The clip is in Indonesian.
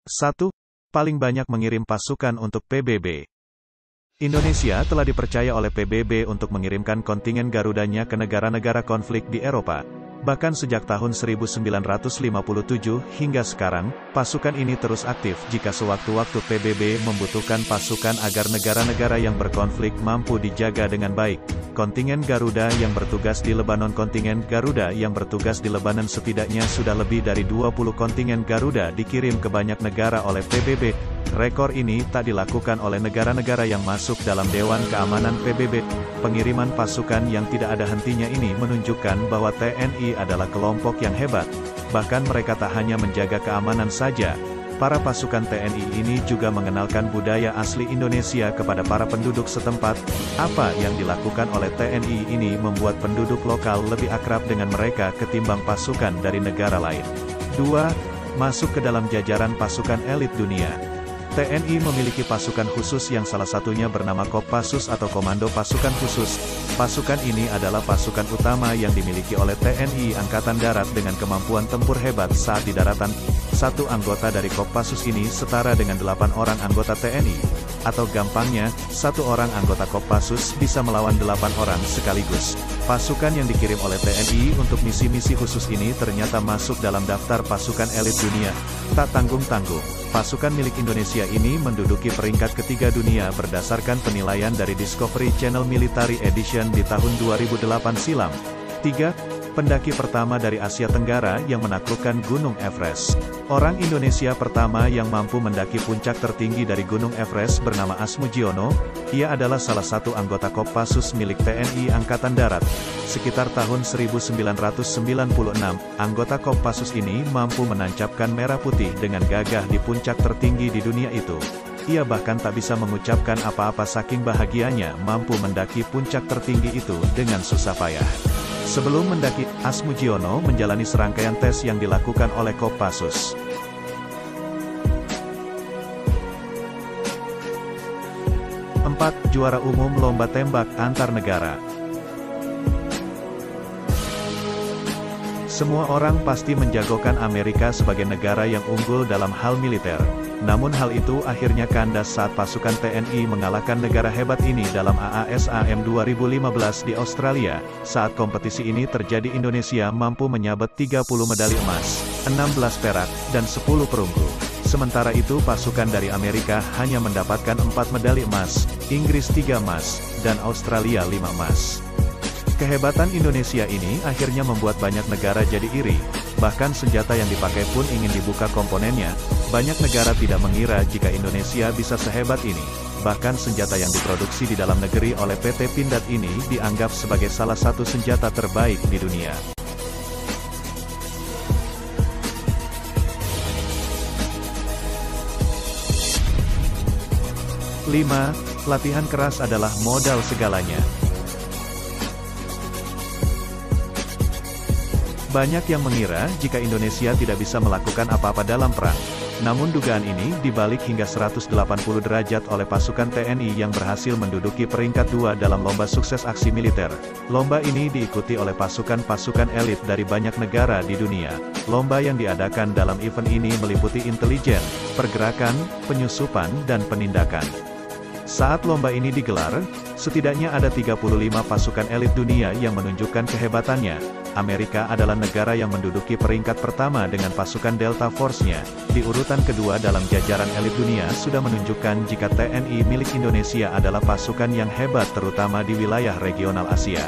Satu, paling banyak mengirim pasukan untuk PBB. Indonesia telah dipercaya oleh PBB untuk mengirimkan kontingen Garudanya ke negara-negara konflik di Eropa. Bahkan sejak tahun 1957 hingga sekarang, pasukan ini terus aktif jika sewaktu-waktu PBB membutuhkan pasukan agar negara-negara yang berkonflik mampu dijaga dengan baik. Kontingen Garuda yang bertugas di Lebanon. Kontingen Garuda yang bertugas di Lebanon setidaknya sudah lebih dari 20 kontingen Garuda dikirim ke banyak negara oleh PBB. Rekor ini tak dilakukan oleh negara-negara yang masuk dalam Dewan Keamanan PBB. Pengiriman pasukan yang tidak ada hentinya ini menunjukkan bahwa TNI adalah kelompok yang hebat. Bahkan mereka tak hanya menjaga keamanan saja. Para pasukan TNI ini juga mengenalkan budaya asli Indonesia kepada para penduduk setempat. Apa yang dilakukan oleh TNI ini membuat penduduk lokal lebih akrab dengan mereka ketimbang pasukan dari negara lain. 2. Masuk ke dalam jajaran pasukan elit dunia. TNI memiliki pasukan khusus yang salah satunya bernama Kopassus atau Komando Pasukan Khusus. Pasukan ini adalah pasukan utama yang dimiliki oleh TNI Angkatan Darat dengan kemampuan tempur hebat saat di daratan. Satu anggota dari Kopassus ini setara dengan 8 orang anggota TNI. Atau gampangnya, satu orang anggota Kopassus bisa melawan 8 orang sekaligus. Pasukan yang dikirim oleh TNI untuk misi-misi khusus ini ternyata masuk dalam daftar pasukan elit dunia. Tak tanggung-tanggung, pasukan milik Indonesia ini menduduki peringkat ketiga dunia berdasarkan penilaian dari Discovery Channel Military Edition di tahun 2008 silam. 3. Pendaki pertama dari Asia Tenggara yang menaklukkan Gunung Everest. Orang Indonesia pertama yang mampu mendaki puncak tertinggi dari Gunung Everest bernama Asmujiono. Ia adalah salah satu anggota Kopassus milik TNI Angkatan Darat. Sekitar tahun 1996, anggota Kopassus ini mampu menancapkan merah putih dengan gagah di puncak tertinggi di dunia itu. Ia bahkan tak bisa mengucapkan apa-apa saking bahagianya mampu mendaki puncak tertinggi itu dengan susah payah. Sebelum mendaki, Asmujiono menjalani serangkaian tes yang dilakukan oleh Kopassus. 4. Juara umum lomba tembak antar negara. Semua orang pasti menjagokan Amerika sebagai negara yang unggul dalam hal militer. Namun hal itu akhirnya kandas saat pasukan TNI mengalahkan negara hebat ini dalam AASAM 2015 di Australia. Saat kompetisi ini terjadi, Indonesia mampu menyabet 30 medali emas, 16 perak, dan 10 perunggu. Sementara itu pasukan dari Amerika hanya mendapatkan 4 medali emas, Inggris 3 emas, dan Australia 5 emas. Kehebatan Indonesia ini akhirnya membuat banyak negara jadi iri. Bahkan senjata yang dipakai pun ingin dibuka komponennya. Banyak negara tidak mengira jika Indonesia bisa sehebat ini. Bahkan senjata yang diproduksi di dalam negeri oleh PT Pindad ini dianggap sebagai salah satu senjata terbaik di dunia. Lima, latihan keras adalah modal segalanya. Banyak yang mengira jika Indonesia tidak bisa melakukan apa-apa dalam perang. Namun dugaan ini dibalik hingga 180 derajat oleh pasukan TNI yang berhasil menduduki peringkat 2 dalam lomba sukses aksi militer. Lomba ini diikuti oleh pasukan-pasukan elit dari banyak negara di dunia. Lomba yang diadakan dalam event ini meliputi intelijen, pergerakan, penyusupan, dan penindakan. Saat lomba ini digelar, setidaknya ada 35 pasukan elit dunia yang menunjukkan kehebatannya. Amerika adalah negara yang menduduki peringkat pertama dengan pasukan Delta Force-nya. Di urutan kedua dalam jajaran elit dunia sudah menunjukkan jika TNI milik Indonesia adalah pasukan yang hebat terutama di wilayah regional Asia.